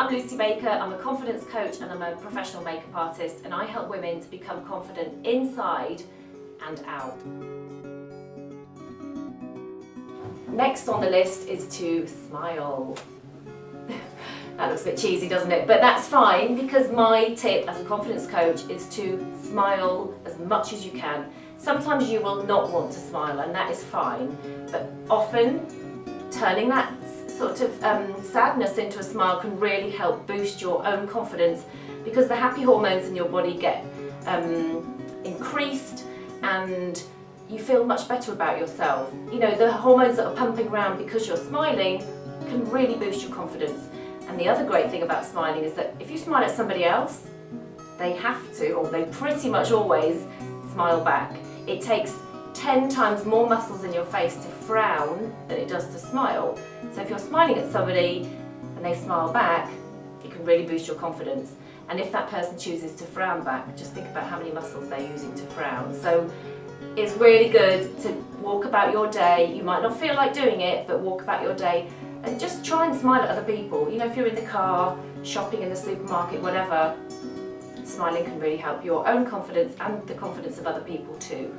I'm Lucy Baker, I'm a confidence coach and I'm a professional makeup artist, and I help women to become confident inside and out. Next on the list is to smile. That looks a bit cheesy, doesn't it? But that's fine, because my tip as a confidence coach is to smile as much as you can. Sometimes you will not want to smile, and that is fine, but often turning that sort of sadness into a smile can really help boost your own confidence, because the happy hormones in your body get increased and you feel much better about yourself. You know, the hormones that are pumping around because you're smiling can really boost your confidence. And the other great thing about smiling is that if you smile at somebody else, they have to, or they pretty much always, smile back. It takes 10 times more muscles in your face to frown than it does to smile. So if you're smiling at somebody and they smile back, it can really boost your confidence. And if that person chooses to frown back, just think about how many muscles they're using to frown. So it's really good to walk about your day. You might not feel like doing it, but walk about your day and just try and smile at other people. You know, if you're in the car, shopping in the supermarket, whatever, smiling can really help your own confidence and the confidence of other people too.